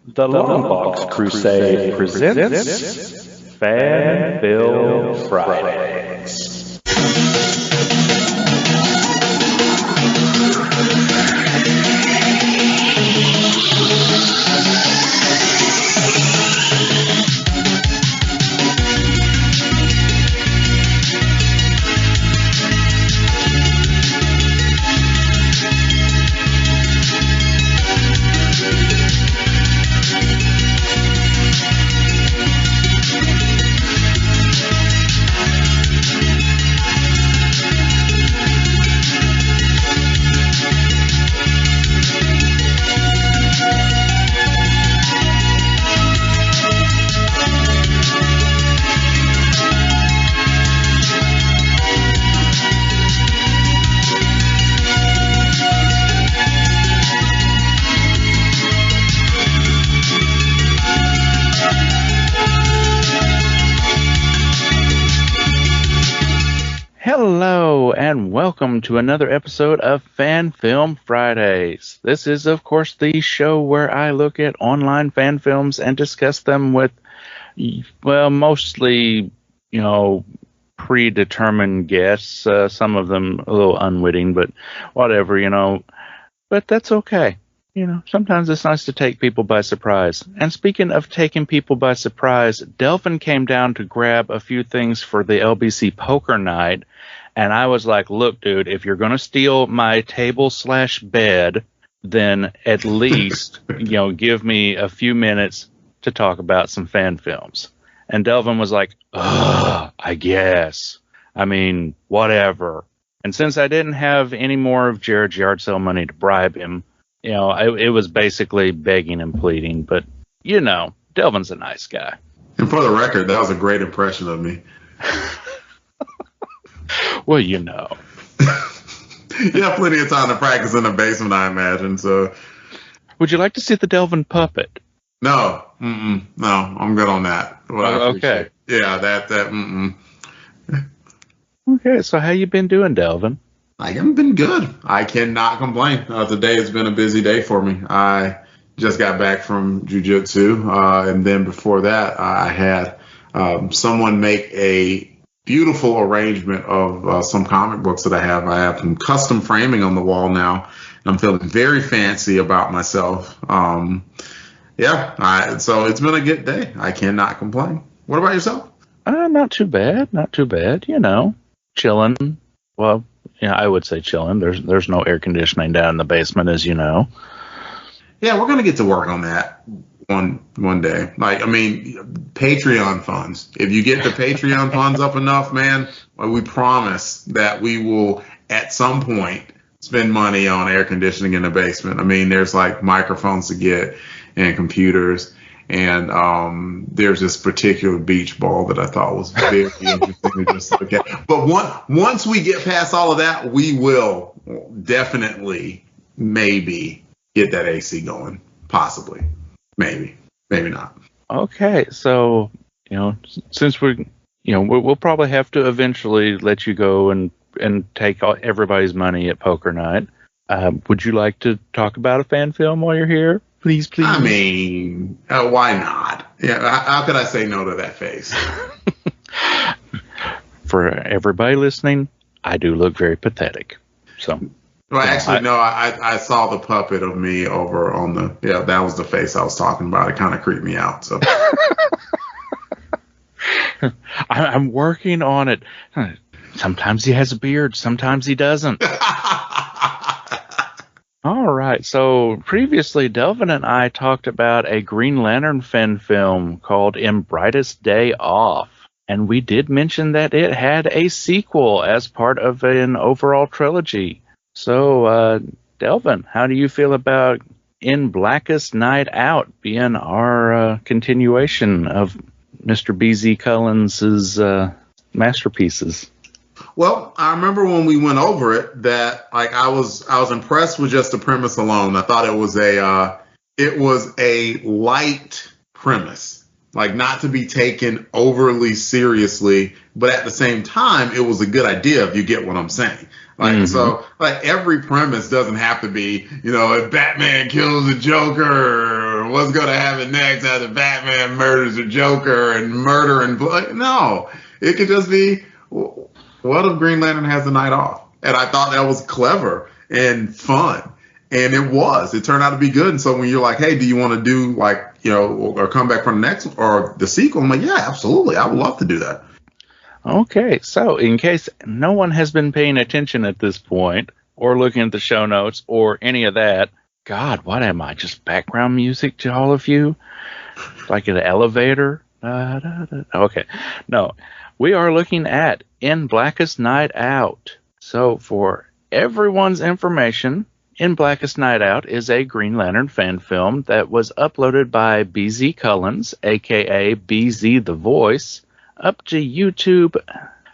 The Longbox Crusade presents FanFilm Fridays. Hello and welcome to another episode of FanFilm Fridays. This is, of course, the show where I look at online fan films and discuss them with, well, mostly, predetermined guests. Some of them a little unwitting, but whatever, But that's okay. Sometimes it's nice to take people by surprise. And speaking of taking people by surprise, Delvin came down to grab a few things for the LBC poker night. And I was like, look, dude, if you're going to steal my table/bed, then at least, give me a few minutes to talk about some fan films. And Delvin was like, I guess. I mean, whatever. And since I didn't have any more of Jared's yard sale money to bribe him, it was basically begging and pleading. But, Delvin's a nice guy. And for the record, that was a great impression of me. Well, You have plenty of time to practice in the basement, I imagine. So, would you like to see the Delvin puppet? No, I'm good on that. Okay. Yeah, that. Okay, so how you been doing, Delvin? I haven't been good. I cannot complain. Today has been a busy day for me. I just got back from jiu-jitsu, and then before that, I had someone make a beautiful arrangement of some comic books that I have. I have some custom framing on the wall now. I'm feeling very fancy about myself. So it's been a good day. I cannot complain. What about yourself? Not too bad. Chilling. Well, I would say chilling. There's no air conditioning down in the basement, as you know. Yeah, we're gonna get to work on that one day. Patreon funds. If you get the Patreon funds up enough, man, we promise that we will at some point spend money on air conditioning in the basement. There's like microphones to get and computers. And there's this particular beach ball that I thought was very interesting to just look at. But once we get past all of that, we will definitely maybe get that AC going. Possibly. Maybe not. Okay, so, since we'll probably have to eventually let you go and take everybody's money at poker night. Would you like to talk about a fan film while you're here? Please. Why not? Yeah, how could I say no to that face? For everybody listening, I do look very pathetic. So. Well, actually, no. I saw the puppet of me over on the. Yeah, that was the face I was talking about. It kind of creeped me out. So. I'm working on it. Sometimes he has a beard. Sometimes he doesn't. All right, so previously Delvin and I talked about a Green Lantern fan film called In Brightest Day Off, and we did mention that it had a sequel as part of an overall trilogy. So, Delvin, how do you feel about In Blackest Night Out being our continuation of Mr. B.Z. Cullen's masterpieces? Well, I remember when we went over it that I was impressed with just the premise alone. I thought it was a light premise, not to be taken overly seriously, but at the same time, it was a good idea if you get what I'm saying. So every premise doesn't have to be, if Batman kills the Joker and what's going to happen next after Batman murders the Joker and murder and blood. No, it could just be, what if Green Lantern has the night off? And I thought that was clever and fun. And it was. It turned out to be good. And so when you're like, hey, do you want to do like, or come back for the next or the sequel? I'm like, yeah, absolutely. I would love to do that. Okay, so in case no one has been paying attention at this point or looking at the show notes or any of that, God, what am I? Just background music to all of you? Like an elevator? Okay, no. We are looking at In Blackest Night Out. So for everyone's information, In Blackest Night Out is a Green Lantern fan film that was uploaded by BZ Cullens, a.k.a. BZ the Voice, up to YouTube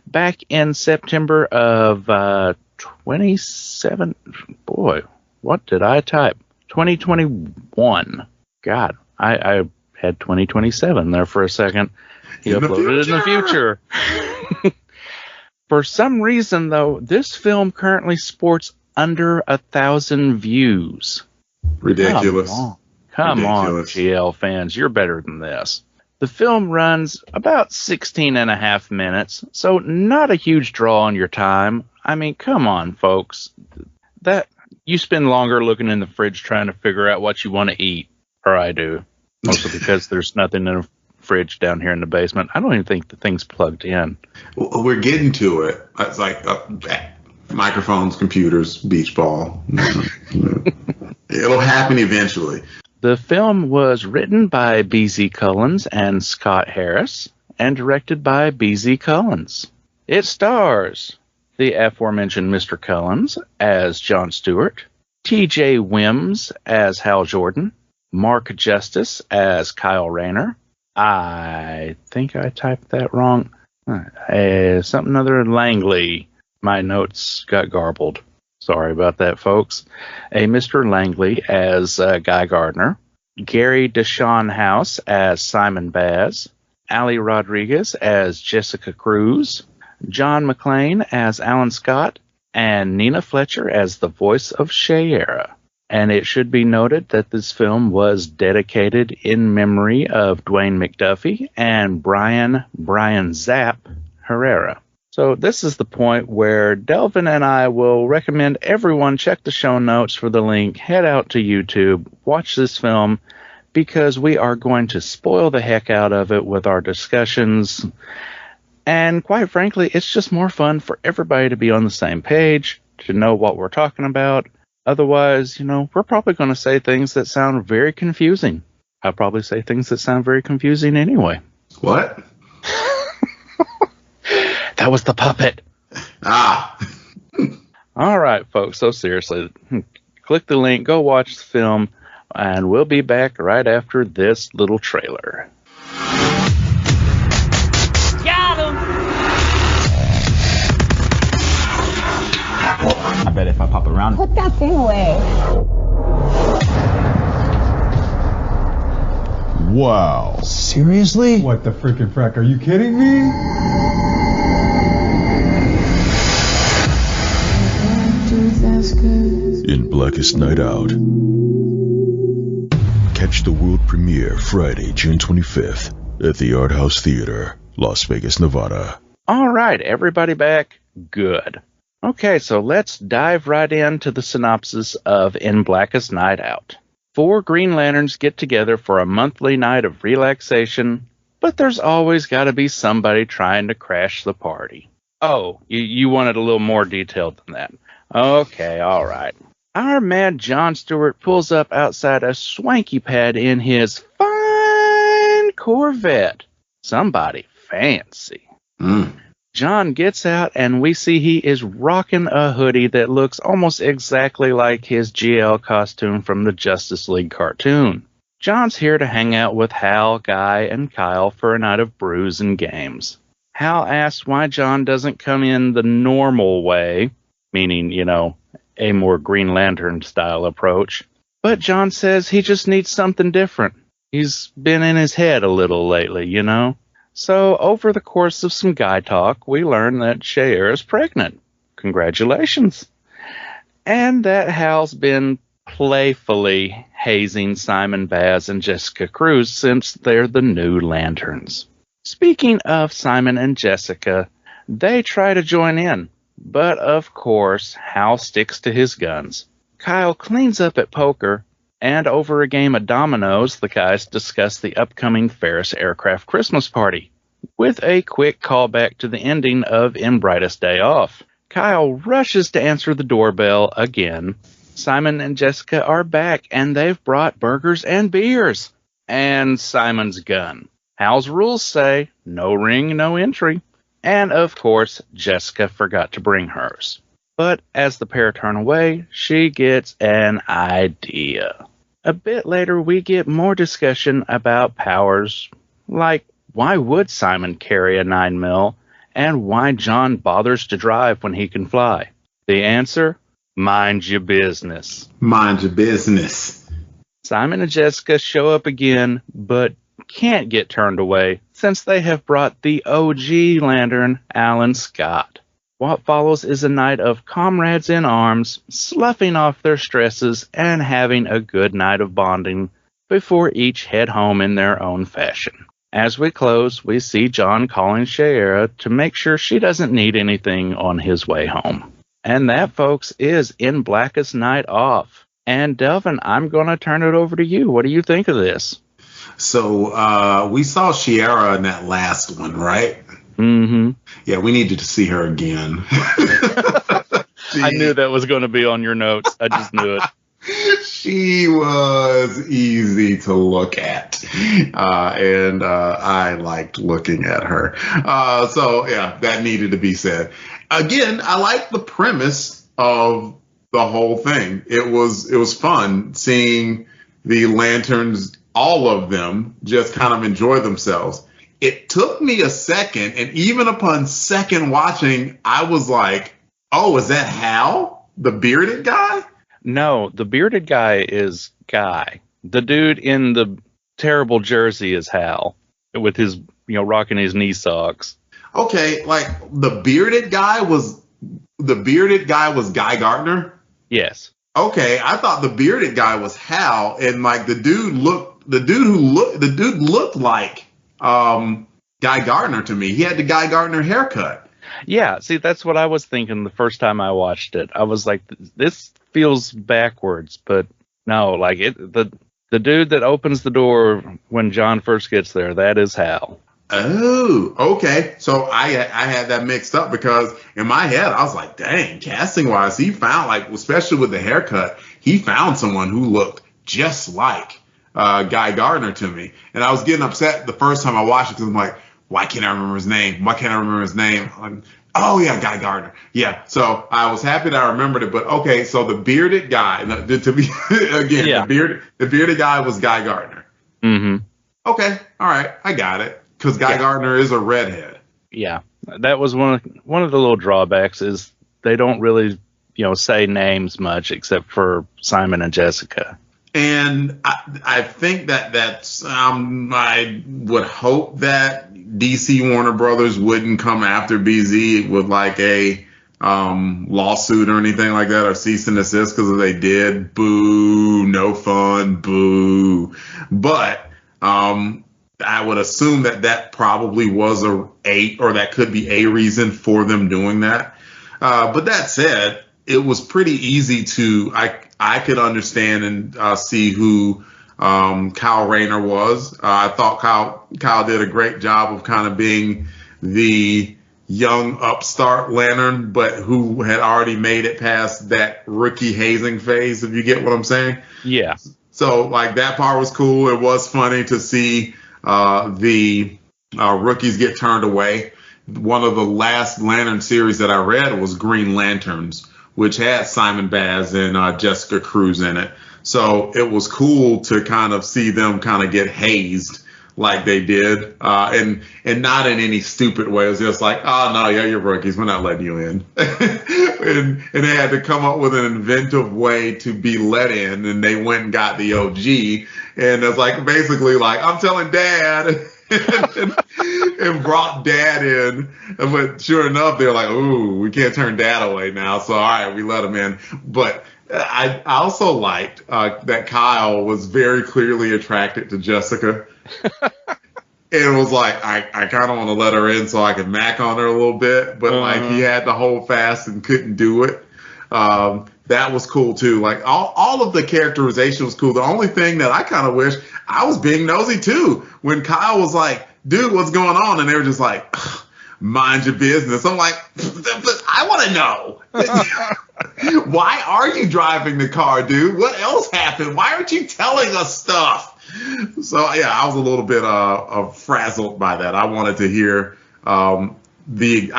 back in September of 27. Boy, what did I type? 2021. God, I had 2027 there for a second. He uploaded it in the future. For some reason, though, this film currently sports under 1,000 views. Ridiculous. Come on, GL fans. You're better than this. The film runs about 16 and a half minutes, so not a huge draw on your time. I mean, come on, folks. That you spend longer looking in the fridge trying to figure out what you want to eat, or I do. Mostly because there's nothing in the fridge down here in the basement. I don't even think the thing's plugged in. We're getting to it. It's like microphones, computers, beach ball. It'll happen eventually. The film was written by BZ Cullens and Scott Harris and directed by BZ Cullens. It stars the aforementioned Mr. Cullens as John Stewart, TJ Wims as Hal Jordan, Mark Justice as Kyle Rayner. I think I typed that wrong. Something other than Langley. My notes got garbled. Sorry about that, folks. A Mr. Langley as Guy Gardner, Gary Deshawn House as Simon Baz, Ali Rodriguez as Jessica Cruz, John McClane as Alan Scott, and Nina Fletcher as the voice of Shayera. And it should be noted that this film was dedicated in memory of Dwayne McDuffie and Brian Zapp Herrera. So this is the point where Delvin and I will recommend everyone check the show notes for the link, head out to YouTube, watch this film, because we are going to spoil the heck out of it with our discussions. And quite frankly, it's just more fun for everybody to be on the same page, to know what we're talking about. Otherwise, we're probably going to say things that sound very confusing. I'll probably say things that sound very confusing anyway. What? That was the puppet. Ah. All right, folks. So seriously, click the link, go watch the film, and we'll be back right after this little trailer. Got him! I bet if I pop around. Put that thing away. Wow. Seriously? What the freaking frack? Are you kidding me? In Blackest Night Out. Catch the world premiere Friday, June 25th at the Art House Theater, Las Vegas, Nevada. All right, everybody back? Good. Okay, so let's dive right into the synopsis of In Blackest Night Out. 4 Green Lanterns get together for a monthly night of relaxation, but there's always got to be somebody trying to crash the party. Oh, you wanted a little more detailed than that. Okay, all right. Our mad John Stewart pulls up outside a swanky pad in his fine Corvette. Somebody fancy. John gets out and we see he is rocking a hoodie that looks almost exactly like his GL costume from the Justice League cartoon. John's here to hang out with Hal, Guy, and Kyle for a night of brews and games. Hal asks why John doesn't come in the normal way, meaning, a more Green Lantern style approach. But John says he just needs something different. He's been in his head a little lately, So over the course of some guy talk, we learn that Shayera is pregnant. Congratulations. And that Hal's been playfully hazing Simon Baz and Jessica Cruz since they're the new Lanterns. Speaking of Simon and Jessica, they try to join in, but of course, Hal sticks to his guns. Kyle cleans up at poker, and over a game of dominoes, the guys discuss the upcoming Ferris Aircraft Christmas party, with a quick callback to the ending of In Brightest Day Off. Kyle rushes to answer the doorbell again. Simon and Jessica are back, and they've brought burgers and beers. And Simon's gun. Hal's rules say, no ring, no entry. And of course, Jessica forgot to bring hers. But as the pair turn away, she gets an idea. A bit later, we get more discussion about powers, like why would Simon carry a 9mm, and why John bothers to drive when he can fly. The answer? Mind your business. Mind your business. Simon and Jessica show up again, but can't get turned away since they have brought the OG Lantern, Alan Scott. What follows is a night of comrades in arms, sloughing off their stresses and having a good night of bonding before each head home in their own fashion. As we close, we see John calling Shiera to make sure she doesn't need anything on his way home. And that, folks, is In Blackest Night Off. And Delvin, I'm going to turn it over to you. What do you think of this? So we saw Shiera in that last one, right? Mm-hmm. Yeah, we needed to see her again. I knew that was going to be on your notes. I just knew it. She was easy to look at, and I liked looking at her. So, yeah, that needed to be said. Again, I like the premise of the whole thing. It was fun seeing the Lanterns, all of them, just kind of enjoy themselves. It took me a second, and even upon second watching, I was like, oh, is that Hal, the bearded guy? No, the bearded guy is Guy. The dude in the terrible jersey is Hal, with his, rocking his knee socks. Okay, like the bearded guy was Guy Gardner? Yes. Okay, I thought the bearded guy was Hal, and like the dude looked like Guy Gardner to me. He had the Guy Gardner haircut. Yeah, see, that's what I was thinking the first time I watched it. I was like, this feels backwards, but no, like the dude that opens the door when John first gets there, that is Hal. Oh, okay. So I had that mixed up because in my head I was like, dang, casting wise, he found, like, especially with the haircut, he found someone who looked just like Guy Gardner to me. And I was getting upset the first time I watched it because I'm like, why can't I remember his name? Oh, yeah, Guy Gardner. Yeah. So I was happy that I remembered it. But okay, so the bearded guy, to be again, yeah. the bearded guy was Guy Gardner. Mm-hmm. Okay. All right. I got it. Because Guy Gardner is a redhead. Yeah. That was one of the little drawbacks is they don't really, say names much except for Simon and Jessica. And I think that's I would hope that DC Warner Brothers wouldn't come after BZ with like a lawsuit or anything like that, or cease and desist, because if they did, boo, no fun, boo. But I would assume that probably was or that could be a reason for them doing that. But that said, it was pretty easy to I could understand and see who Kyle Rayner was. I thought Kyle did a great job of kind of being the young upstart Lantern, but who had already made it past that rookie hazing phase, if you get what I'm saying. Yeah. So like that part was cool. It was funny to see the rookies get turned away. One of the last Lantern series that I read was Green Lanterns, which had Simon Baz and Jessica Cruz in it. So it was cool to kind of see them kind of get hazed like they did, and not in any stupid way. It was just like, oh, no, yeah, you're rookies. We're not letting you in. and they had to come up with an inventive way to be let in, and they went and got the OG. And it's like basically like, I'm telling Dad. and brought Dad in. But sure enough, they're like, ooh, we can't turn Dad away now. So, all right, we let him in. But I also liked that Kyle was very clearly attracted to Jessica. And was like, I kind of want to let her in so I can mac on her a little bit, but like he had to hold fast and couldn't do it. That was cool too. Like all of the characterization was cool. The only thing that I kind of wish I was being nosy too when Kyle was like, dude, what's going on? And they were just like, mind your business. I'm like, but I want to know. Why are you driving the car, dude? What else happened? Why aren't you telling us stuff? So yeah, I was a little bit frazzled by that. I wanted to hear I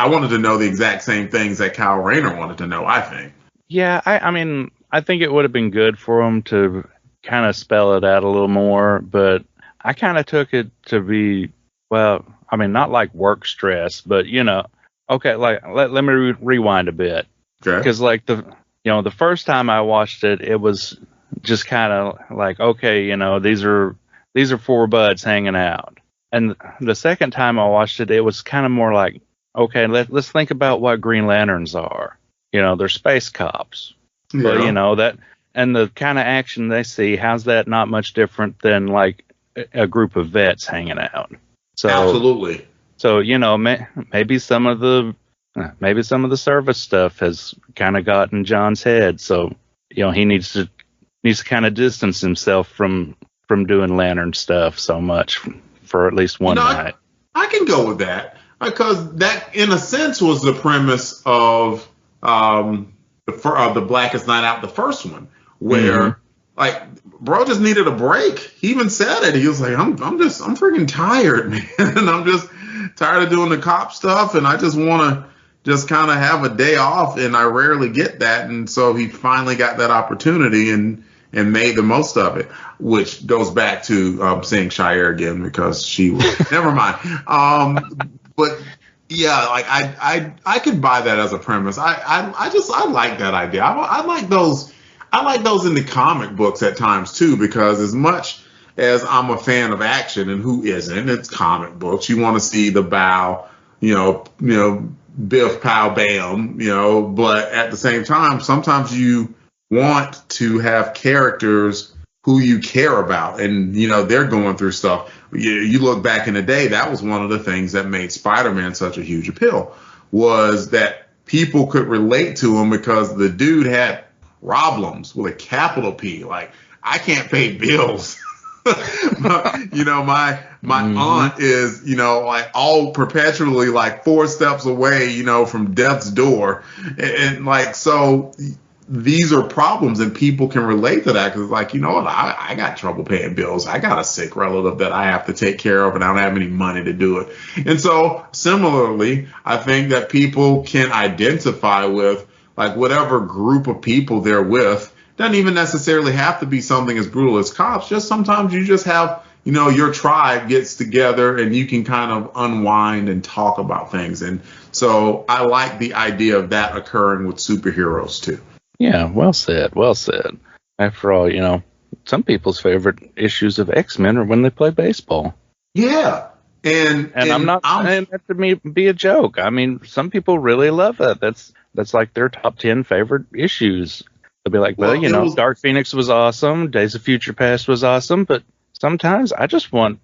wanted to know the exact same things that Kyle Rayner wanted to know, I think. Yeah, I mean, I think it would have been good for him to kind of spell it out a little more, but I kind of took it to be, well, I mean, not like work stress, but okay, like let me rewind a bit. Okay. Because like the first time I watched it, it was just kind of like, okay, these are four buds hanging out. And the second time I watched it, it was kind of more like, okay, let's think about what Green Lanterns are. They're space cops. Yeah. But that, and the kind of action they see, how's that not much different than like a group of vets hanging out? So absolutely. So maybe some of the service stuff has kind of gotten John's head. So he needs to kind of distance himself from doing lantern stuff so much for at least one night. I can go with that because that, in a sense, was the premise of the Blackest Night Out, the first one, where like bro just needed a break. He even said it. He was like, I'm freaking tired, man, and I'm just tired of doing the cop stuff, and I just want to just kind of have a day off, and I rarely get that, and so he finally got that opportunity and made the most of it, which goes back to seeing Shire again because she was never mind. But yeah, like I could buy that as a premise. I like that idea. I like those in the comic books at times too, because as much as I'm a fan of action, and who isn't, it's comic books. You want to see the bow, biff pow bam, but at the same time, sometimes you want to have characters who you care about, and they're going through stuff. You look back in the day, that was one of the things that made Spider-Man such a huge appeal, was that people could relate to him because the dude had problems with a capital P. Like, I can't pay bills. my aunt is, like all perpetually like 4 steps away, from death's door. And like, so these are problems, and people can relate to that because, like, what, I got trouble paying bills. I got a sick relative that I have to take care of, and I don't have any money to do it. And so similarly, I think that people can identify with like whatever group of people they're with. Doesn't even necessarily have to be something as brutal as cops. Just sometimes you just have, your tribe gets together and you can kind of unwind and talk about things. And so I like the idea of that occurring with superheroes too. Yeah, well said. Well said. After all, some people's favorite issues of X-Men are when they play baseball. Yeah. And I'm not saying that to be a joke. I mean, some people really love that. That's like their top 10 favorite issues. They'll be like, well, Dark Phoenix was awesome. Days of Future Past was awesome. But sometimes I just want,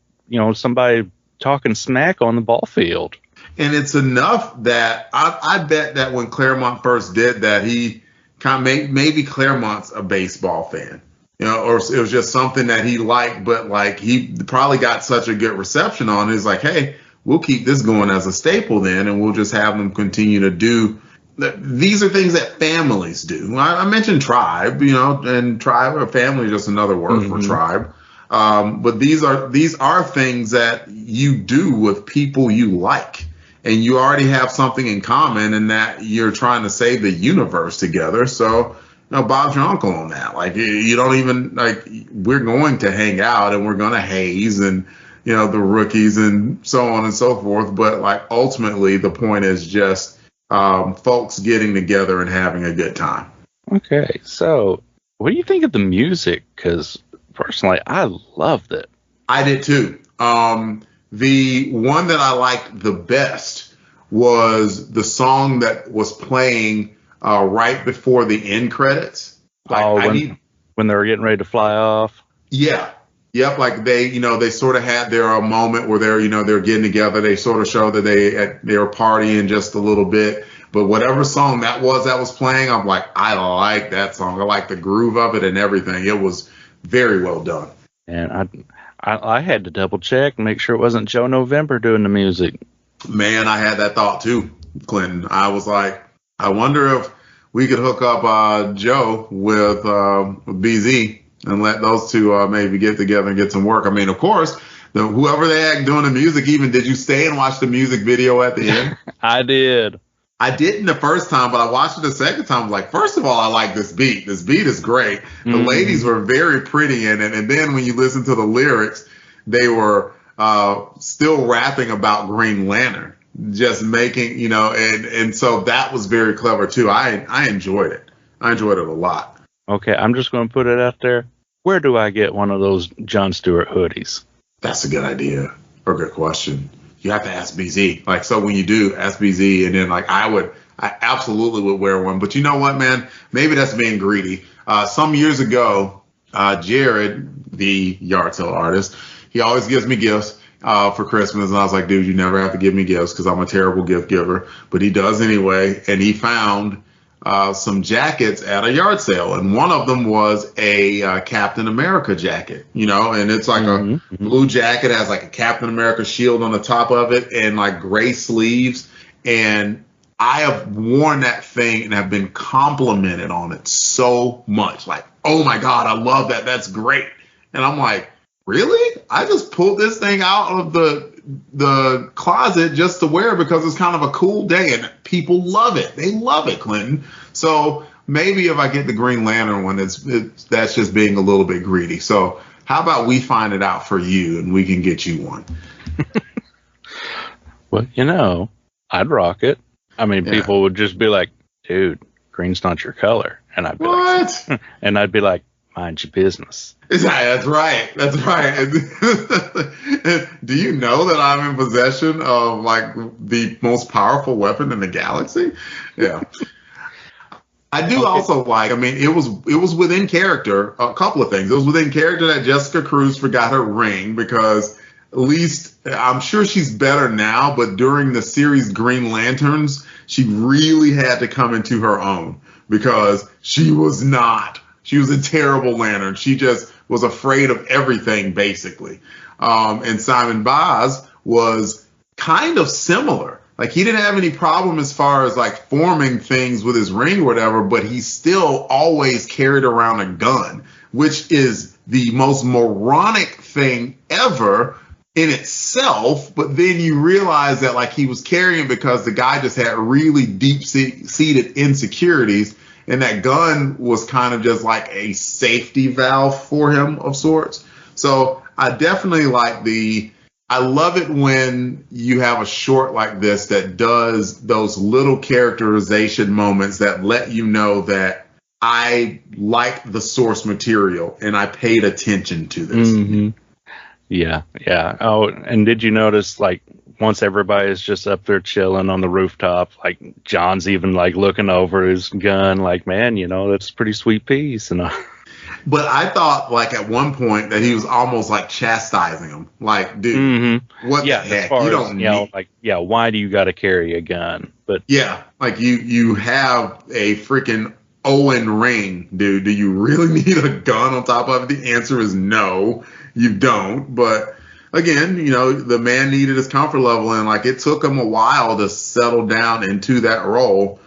somebody talking smack on the ball field. And it's enough that I bet that when Claremont first did that, he kind of maybe Claremont's a baseball fan, or it was just something that he liked, but like he probably got such a good reception on it. It's like, hey, we'll keep this going as a staple then, and we'll just have them continue to do. These are things that families do. I mentioned tribe, and tribe or family is just another word for tribe. But these are things that you do with people you like, and you already have something in common in that you're trying to save the universe together. So, Bob's your uncle on that. Like, you don't even like, we're going to hang out and we're going to haze and, the rookies and so on and so forth. But like, ultimately the point is just, folks getting together and having a good time. Okay, so what do you think of the music? Because personally, I loved it. I did too. The one that I liked the best was the song that was playing right before the end credits. Like when they were getting ready to fly off. Yeah. Yep. Like they sort of had their moment where they're getting together. They sort of showed that they were partying just a little bit. But whatever song that was playing, I'm like, I like that song. I like the groove of it and everything. It was very well done. And I had to double check and make sure it wasn't Joe November doing the music. Man, I had that thought too, Clinton. I was like, I wonder if we could hook up Joe with BZ and let those two maybe get together and get some work. I mean, of course, whoever they act doing the music, even did you stay and watch the music video at the end? I did. I didn't the first time, but I watched it the second time. I was like, first of all, I like this beat. This beat is great. The ladies were very pretty in it. And then when you listen to the lyrics, they were still rapping about Green Lantern, just making, and so that was very clever too. I enjoyed it. I enjoyed it a lot. Okay, I'm just going to put it out there. Where do I get one of those Jon Stewart hoodies? That's a good idea or a good question. You have to ask BZ. Like, so when you do, ask BZ, and then like I absolutely would wear one. But you know what, man? Maybe that's being greedy. Some years ago, Jared, the yard sale artist, he always gives me gifts for Christmas. And I was like, dude, you never have to give me gifts because I'm a terrible gift giver. But he does anyway. And he found some jackets at a yard sale, and one of them was a Captain America jacket, and it's like a blue jacket, has like a Captain America shield on the top of it and like gray sleeves. And I have worn that thing and have been complimented on it so much. Like, oh my God, I love that. That's great. And I'm like, really? I just pulled this thing out of the closet just to wear because it's kind of a cool day and people love it. They love it, Clinton. So maybe if I get the Green Lantern one, that's just being a little bit greedy. So how about we find it out for you and we can get you one? Well, I'd rock it. I mean, people would just be like, dude, green's not your color. And I'd be what? Like, and I'd be like, mind your business. That's right. That's right. Do you know that I'm in possession of like the most powerful weapon in the galaxy? Yeah. I do also like, I mean, it was within character, a couple of things. It was within character that Jessica Cruz forgot her ring because at least I'm sure she's better now, but during the series Green Lanterns, she really had to come into her own because she was not. She was a terrible lantern. She just was afraid of everything, basically. And Simon Baz was kind of similar. Like, he didn't have any problem as far as, like, forming things with his ring or whatever, but he still always carried around a gun, which is the most moronic thing ever in itself. But then you realize that, like, he was carrying because the guy just had really deep-seated insecurities. And that gun was kind of just like a safety valve for him of sorts. So I definitely I love it when you have a short like this that does those little characterization moments that let you know that I like the source material and I paid attention to this. Mm-hmm. Yeah. Oh, and did you notice, like, once everybody's just up there chilling on the rooftop, like, John's even, like, looking over his gun, like, man, that's a pretty sweet piece. But I thought, like, at one point that he was almost, like, chastising him. Like, dude, what the heck? You don't need... why do you got to carry a gun? But yeah, like, you have a freaking Owen ring, dude. Do you really need a gun on top of it? The answer is no, you don't. But... again, the man needed his comfort level, and like it took him a while to settle down into that role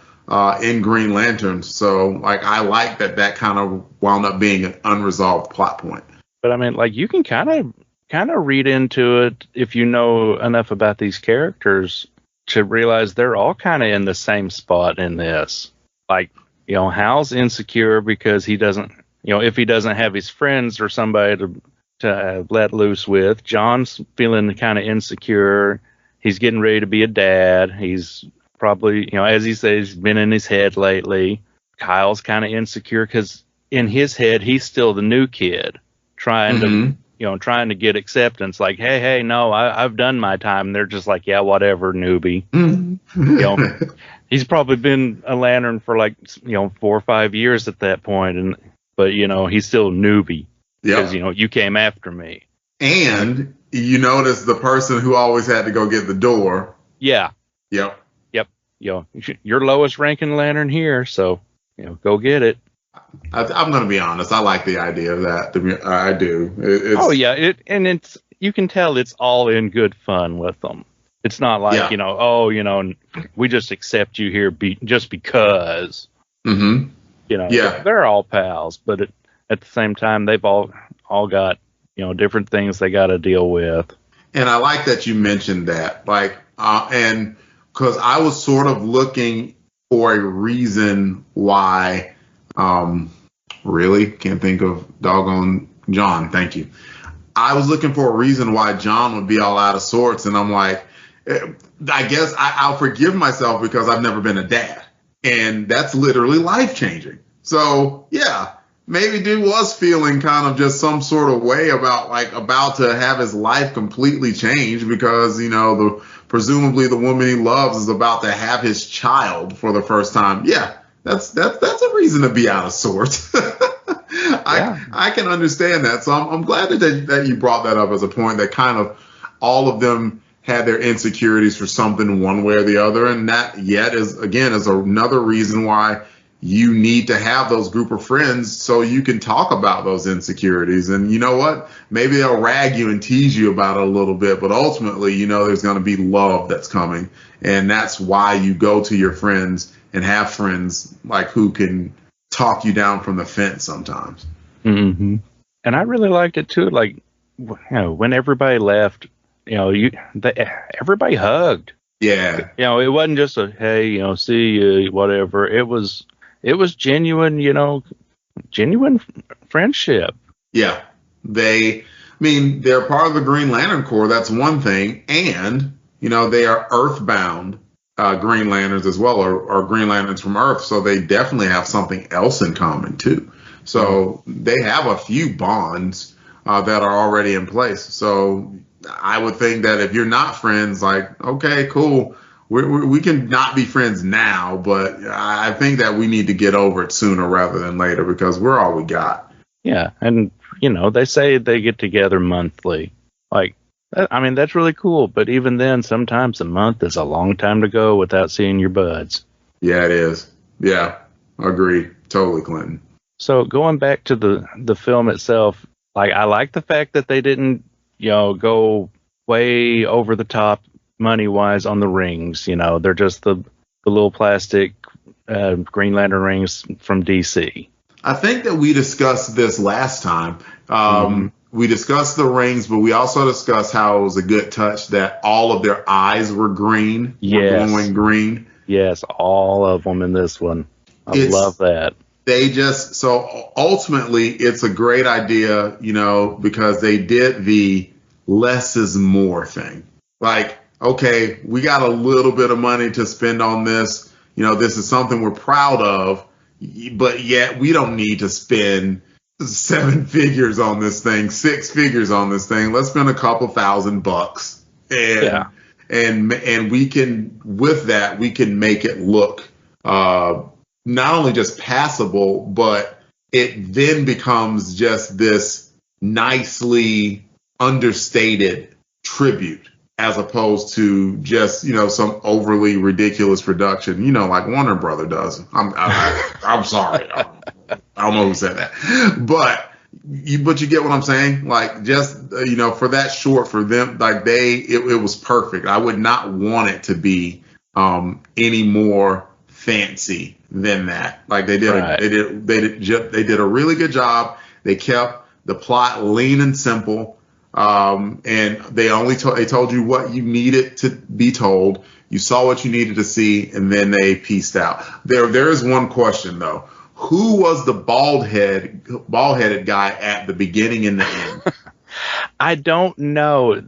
in Green Lantern. So like I like that kind of wound up being an unresolved plot point. But I mean, like, you can kind of read into it if you know enough about these characters to realize they're all kind of in the same spot in this. Like, Hal's insecure because he doesn't, if he doesn't have his friends or somebody to let loose with. John's feeling kind of insecure. He's getting ready to be a dad. He's probably, as he says, he's been in his head lately. Kyle's kind of insecure because in his head, he's still the new kid trying to get acceptance. Like, hey, no, I've done my time. And they're just like, yeah, whatever, newbie. He's probably been a lantern for like, 4 or 5 years at that point. And but he's still newbie because Yep. you came after me. And you notice the person who always had to go get the door. Yeah. Yep. You're lowest ranking lantern here, so go get it. I'm going to be honest. I like the idea of that. I do. It's you can tell it's all in good fun with them. It's not like we just accept you here just because. Mm-hmm. They're all pals, but at the same time, they've all got different things they got to deal with. And I like that you mentioned that, and because I was sort of looking for a reason why. Really can't think of doggone John. Thank you. I was looking for a reason why John would be all out of sorts, and I'm like, I guess I'll forgive myself because I've never been a dad, and that's literally life changing. So yeah, maybe dude was feeling kind of just some sort of way about to have his life completely changed because presumably the woman he loves is about to have his child for the first time. Yeah. That's a reason to be out of sorts. I can understand that. So I'm glad that you brought that up as a point that kind of all of them had their insecurities for something one way or the other. And that is another reason why you need to have those group of friends so you can talk about those insecurities. And you know what? Maybe they'll rag you and tease you about it a little bit, but ultimately, there's going to be love that's coming. And that's why you go to your friends and have friends who can talk you down from the fence sometimes. Mm-hmm. And I really liked it too. When everybody left, everybody hugged. Yeah. It wasn't just a hey, see you, whatever. It was genuine, genuine friendship. Yeah. They're part of the Green Lantern Corps. That's one thing, and they are Earthbound. Green Lanterns as well, or Green Lanterns from Earth, so they definitely have something else in common too. So they have a few bonds that are already in place. So I would think that if you're not friends, okay, cool, we can not be friends now, but I think that we need to get over it sooner rather than later because we're all we got. Yeah, and they say they get together monthly, that's really cool, but even then, sometimes a month is a long time to go without seeing your buds. Yeah, it is. Yeah, agreed. Totally, Clinton. So going back to the film itself, I like the fact that they didn't, go way over the top money-wise on the rings. They're just the little plastic Green Lantern rings from DC. I think that we discussed this last time. We discussed the rings, but we also discussed how it was a good touch that all of their eyes were green, yes. Glowing green. Yes, all of them in this one. I love that. So ultimately, it's a great idea, because they did the less is more thing. Okay, we got a little bit of money to spend on this. This is something we're proud of, but yet we don't need to spend 7 figures on this thing, 6 figures on this thing. Let's spend a couple $1,000 and we can, with that, we can make it look not only just passable, but it then becomes just this nicely understated tribute as opposed to just, some overly ridiculous production, like Warner Brother does. I'm sorry. I don't know who said that, but you get what I'm saying? For that short, for them, it was perfect. I would not want it to be any more fancy than that. They did a really good job. They kept the plot lean and simple. And they told you what you needed to be told. You saw what you needed to see, and then they pieced out. There is one question though. Who was the bald-headed guy at the beginning and the end? I don't know.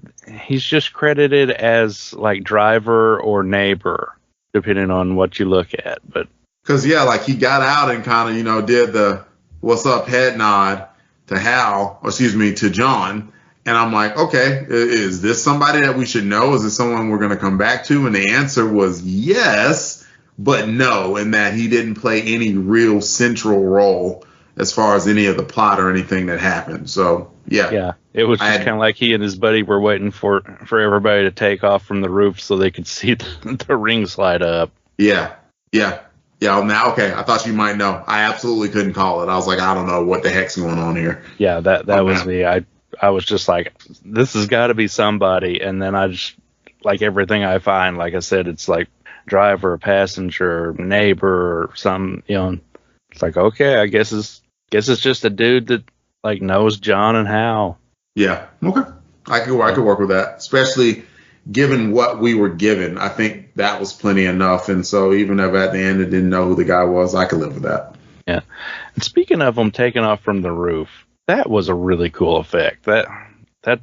He's just credited as driver or neighbor, depending on what you look at. But because he got out and kind of did the "what's up" head nod to John, and I'm like, okay, is this somebody that we should know? Is this someone we're going to come back to? And the answer was yes. But no, in that he didn't play any real central role as far as any of the plot or anything that happened. So Yeah, it was just kind of like he and his buddy were waiting for everybody to take off from the roof so they could see the ring slide up. Yeah. Now, okay, I thought you might know. I absolutely couldn't call it. I was like, I don't know what the heck's going on here. Yeah, that was me. I was just like, this has got to be somebody. And then I just, like everything I find, like I said, it's like driver, passenger, neighbor, or some, it's like, okay, I guess it's just a dude that like knows John and Hal. Yeah. Okay. I could work with that, especially given what we were given. I think that was plenty enough. And so even if at the end it didn't know who the guy was, I could live with that. Yeah. And speaking of them taking off from the roof, that was a really cool effect. That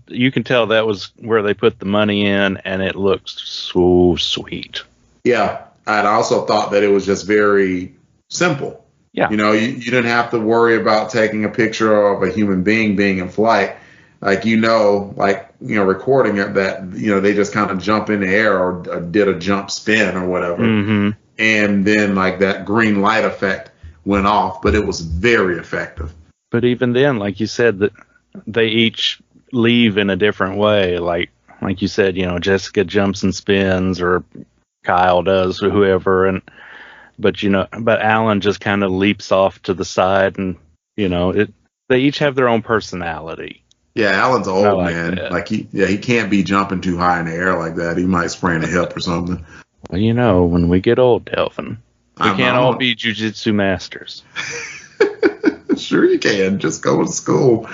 you can tell that was where they put the money in, and it looks so sweet. Yeah. I also thought that it was just very simple. Yeah. You didn't have to worry about taking a picture of a human being in flight. Recording it, that, they just kind of jump in the air or did a jump spin or whatever. Mm-hmm. And then like that green light effect went off, but it was very effective. But even then, like you said, that they each leave in a different way. Like you said, Jessica jumps and spins, or Kyle does, or whoever, but Alan just kind of leaps off to the side, and they each have their own personality. Yeah, Alan's old, man. That. Like he can't be jumping too high in the air like that. He might sprain a hip or something. Well, when we get old, Delvin, we can't all be jujitsu masters. Sure you can. Just go to school.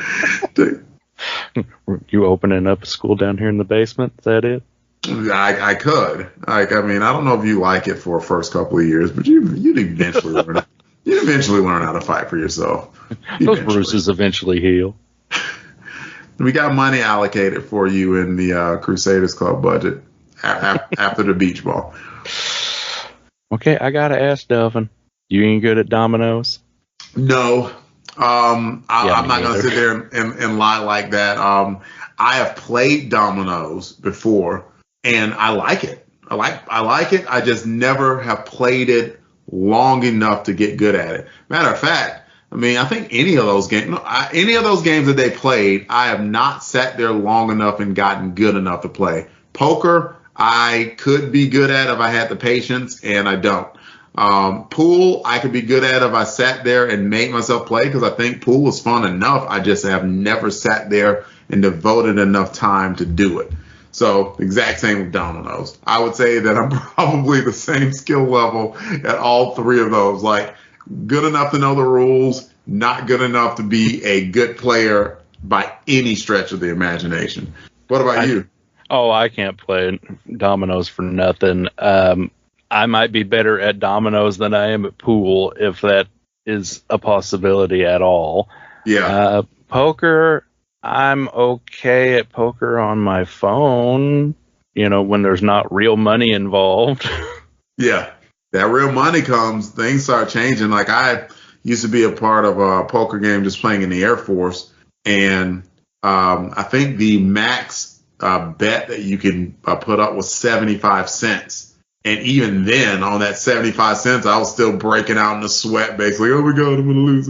You opening up a school down here in the basement? Is that it? I could. I don't know if you like it for the first couple of years, but you'd eventually learn. You'd eventually learn how to fight for yourself. Those bruises eventually heal. We got money allocated for you in the Crusaders Club budget after the beach ball. Okay, I gotta ask Delvin. You ain't good at dominoes? No. I'm not going to sit there and lie like that. I have played dominoes before, and I like it. I like it. I just never have played it long enough to get good at it. Matter of fact, I think any of those games that they played, I have not sat there long enough and gotten good enough to play. Poker, I could be good at if I had the patience, and I don't. Pool, I could be good at if I sat there and made myself play, because I think pool was fun enough. I just have never sat there and devoted enough time to do it. So exact same with dominoes. I would say that I'm probably the same skill level at all three of those. Like, good enough to know the rules, not good enough to be a good player by any stretch of the imagination. What about you? Oh, I can't play dominoes for nothing. I might be better at dominoes than I am at pool, if that is a possibility at all. Yeah. Poker, I'm okay at poker on my phone, when there's not real money involved. Yeah. That real money comes, things start changing. Like, I used to be a part of a poker game just playing in the Air Force. And I think the max bet that you can put up was 75 cents. And even then, on that 75 cents, I was still breaking out in the sweat, basically. Oh, my God, I'm going to lose.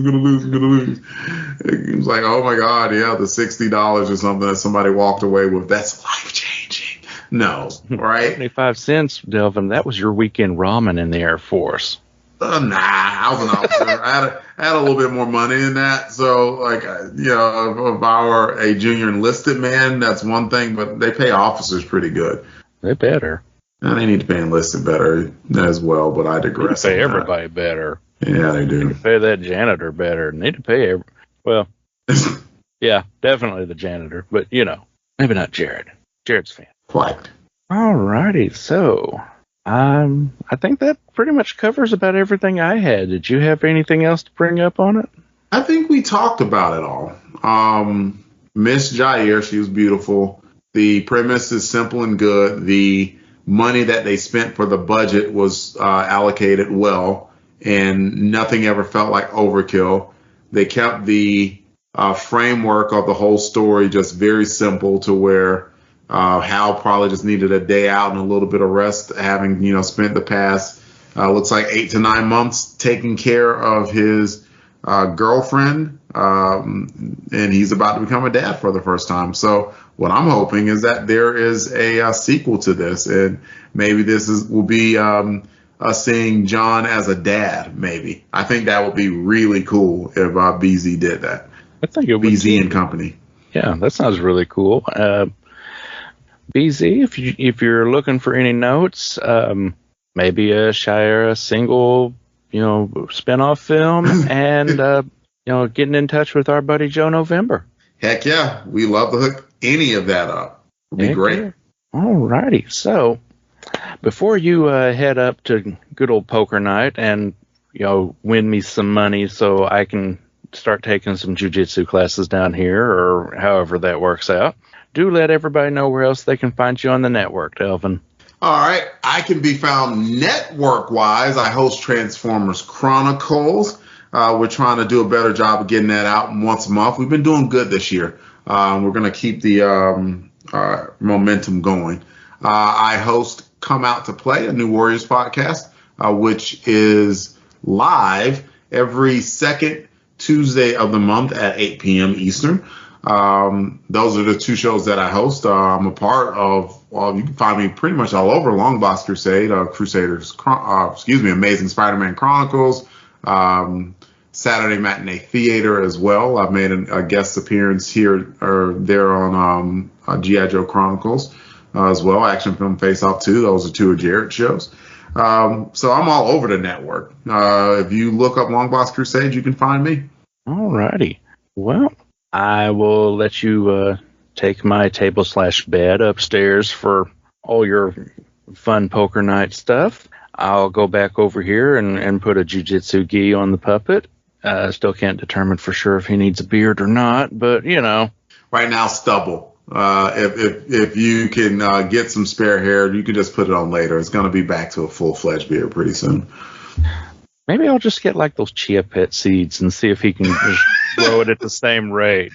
It was like, oh, my God, yeah, the $60 or something that somebody walked away with, that's life-changing. No, right? 75 cents, Delvin, that was your weekend ramen in the Air Force. Nah, I was an officer. I had a little bit more money than that. So, like, if I were a junior enlisted man, that's one thing, but they pay officers pretty good. They better. And they need to pay enlisted better as well, but I digress. They need to pay everybody better. Yeah, they do. They need to pay that janitor better. They need to pay yeah, definitely the janitor, but maybe not Jared. Jared's fan. Quite. Alrighty, so I think that pretty much covers about everything I had. Did you have anything else to bring up on it? I think we talked about it all. Miss Jair, she was beautiful. The premise is simple and good. The money that they spent for the budget was allocated well, and nothing ever felt like overkill. They kept the framework of the whole story just very simple, to where Hal probably just needed a day out and a little bit of rest, having spent the past looks like 8 to 9 months taking care of his girlfriend, and he's about to become a dad for the first time. So what I'm hoping is that there is a sequel to this, and maybe will be us seeing John as a dad. Maybe I think that would be really cool if BZ did that. I think it would. BZ and Company. Yeah, that sounds really cool. BZ, if you're looking for any notes, maybe a Shire single, spinoff film, and getting in touch with our buddy Joe November. Heck yeah, we love to hook any of that up. It'd be great. Yeah. All righty. So before you head up to good old poker night and win me some money so I can start taking some jiu-jitsu classes down here, or however that works out, do let everybody know where else they can find you on the network, Delvin. All right. I can be found network-wise. I host Transformers Chronicles. We're trying to do a better job of getting that out once a month. We've been doing good this year. We're going to keep the momentum going. I host Come Out to Play, a New Warriors podcast, which is live every second Tuesday of the month at 8 p.m. Eastern. Those are the two shows that I host. I'm a part of, you can find me pretty much all over Longbox Crusade, Amazing Spider-Man Chronicles, Saturday Matinee Theater as well. I've made a guest appearance here or there on G.I. Joe Chronicles as well. Action Film Face Off 2. Those are two of Jared's shows. So I'm all over the network. If you look up Longbox Crusade, you can find me. All righty. Well, I will let you take my table/bed upstairs for all your fun poker night stuff. I'll go back over here and put a jiu-jitsu gi on the puppet. Still can't determine for sure if he needs a beard or not, but Right now, stubble. If you can get some spare hair, you can just put it on later. It's going to be back to a full-fledged beard pretty soon. Maybe I'll just get like those chia pet seeds and see if he can just grow it at the same rate.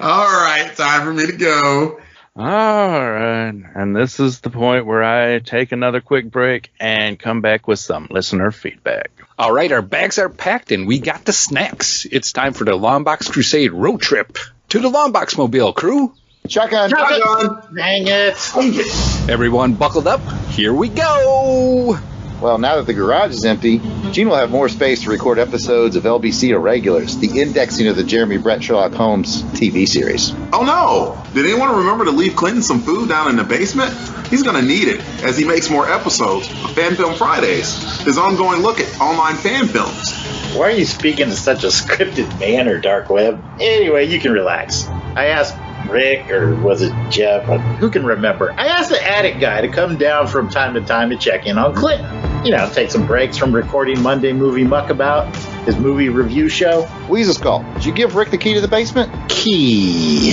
All right, time for me to go. All right, and this is the point where I take another quick break and come back with some listener feedback. All right, our bags are packed and we got the snacks. It's time for the Longbox Crusade road trip to the Longbox Mobile, crew. Shotgun. Dang it. Everyone buckled up. Here we go. Well, now that the garage is empty, Gene will have more space to record episodes of LBC Irregulars, the indexing of the Jeremy Brett Sherlock Holmes TV series. Oh no! Did anyone remember to leave Clinton some food down in the basement? He's going to need it as he makes more episodes of FanFilmFridays, his ongoing look at online fan films. Why are you speaking in such a scripted manner, Dark Web? Anyway, you can relax. I asked Rick, or was it Jeff? Who can remember? I asked the attic guy to come down from time to time to check in on Clinton. Take some breaks from recording Monday Movie Muckabout, his movie review show. Weasel Skull, did you give Rick the key to the basement? Key.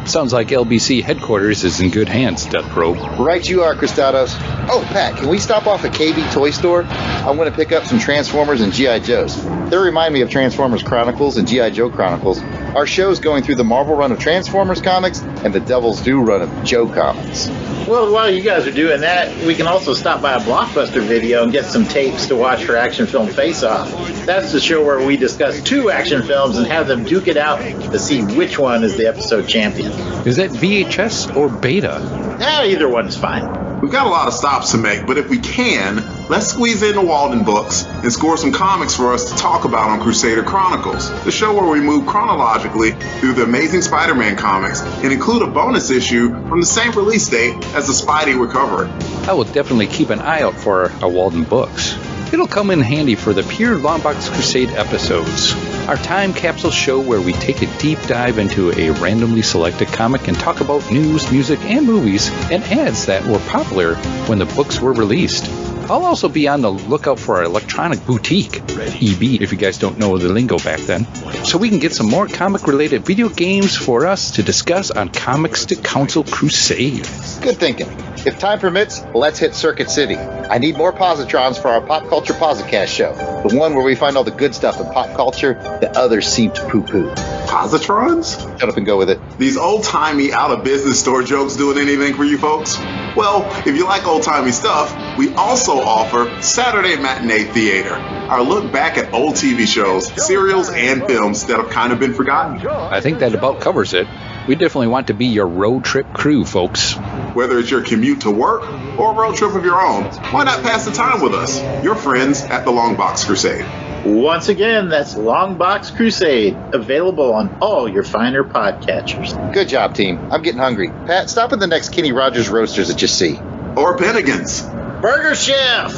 Sounds like LBC headquarters is in good hands, Death Probe. Right you are, Cristados. Oh, Pat, can we stop off at KB Toy Store? I want to pick up some Transformers and G.I. Joes. They remind me of Transformers Chronicles and G.I. Joe Chronicles. Our show's going through the Marvel run of Transformers comics and the Devil's Due run of Joe comics. Well, while you guys are doing that, we can also stop by a Blockbuster video and get some tapes to watch for Action Film Face Off. That's the show where we discuss two action films and have them duke it out to see which one is the episode champion. Is that VHS or beta? Either one's fine. We've got a lot of stops to make, but if we can, let's squeeze in the Walden books and score some comics for us to talk about on Crusader Chronicles, the show where we move chronologically through the Amazing Spider-Man comics and include a bonus issue from the same release date as the Spidey recovery. I will definitely keep an eye out for our Walden books. It'll come in handy for the pure Longbox Crusade episodes, our time capsule show where we take a deep dive into a randomly selected comic and talk about news, music, and movies and ads that were popular when the books were released. I'll also be on the lookout for our electronic boutique, EB, if you guys don't know the lingo back then, so we can get some more comic-related video games for us to discuss on Comics to Council Crusade. Good thinking. If time permits, let's hit Circuit City. I need more positrons for our Pop Culture Positcast show, the one where we find all the good stuff in pop culture that others seem to poo-poo. Positrons? Shut up and go with it. These old-timey, out-of-business store jokes doing anything for you folks? Well, if you like old-timey stuff, we also offer Saturday Matinee Theater, our look back at old TV shows, serials, and films that have kind of been forgotten. I think that about covers it. We definitely want to be your road trip crew, folks. Whether it's your commute to work or a road trip of your own, why not pass the time with us, your friends at the Longbox Crusade? Once again, that's Longbox Crusade, available on all your finer podcatchers. Good job, team. I'm getting hungry. Pat, stop at the next Kenny Rogers Roasters that you see. Or Bennigan's. Burger Chef!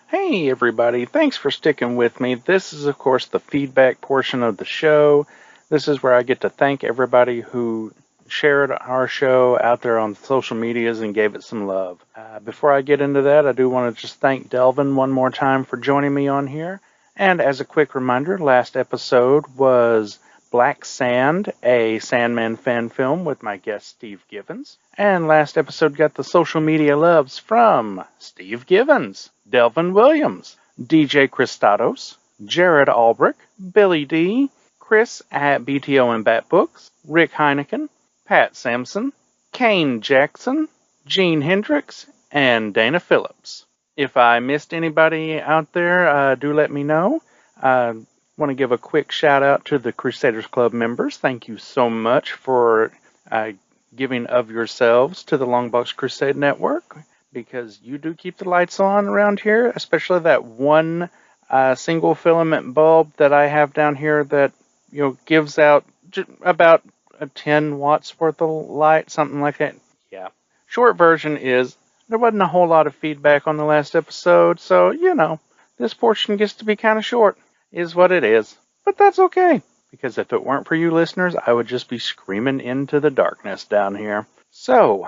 Hey everybody, thanks for sticking with me. This is of course the feedback portion of the show. This is where I get to thank everybody who shared our show out there on social medias and gave it some love. Before I get into that, I do want to just thank Delvin one more time for joining me on here. And as a quick reminder, last episode was Black Sand, a Sandman fan film with my guest Steve Givens. And last episode got the social media loves from Steve Givens, Delvin Williams, DJ Christados, Jared Albrick, Billy D, Chris at BTO and Bat Books, Rick Heineken, Pat Sampson, Kane Jackson, Gene Hendricks, and Dana Phillips. If I missed anybody out there, do let me know. I want to give a quick shout out to the Crusaders Club members. Thank you so much for giving of yourselves to the Longbox Crusade Network, because you do keep the lights on around here, especially that one single filament bulb that I have down here that gives out about 10 watts worth of light, something like that. Yeah. Short version is there wasn't a whole lot of feedback on the last episode, so this portion gets to be kind of short, is what it is. But that's okay, because if it weren't for you listeners, I would just be screaming into the darkness down here. So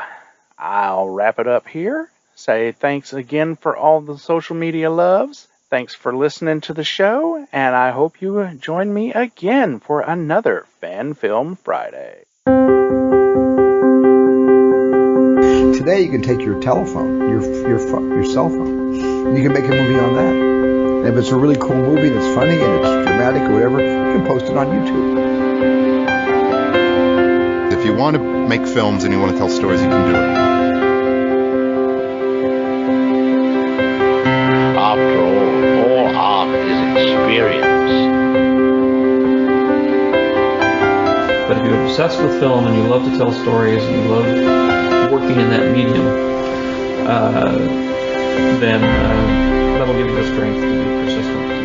I'll wrap it up here. Say thanks again for all the social media loves. Thanks for listening to the show, and I hope you join me again for another Fan Film Friday. Today you can take your telephone, your cell phone, and you can make a movie on that. And if it's a really cool movie that's funny and it's dramatic or whatever, you can post it on YouTube. If you want to make films and you want to tell stories, you can do it. After all art is experience. But if you're obsessed with film and you love to tell stories and you love working in that medium, then that'll give you the strength to be persistent.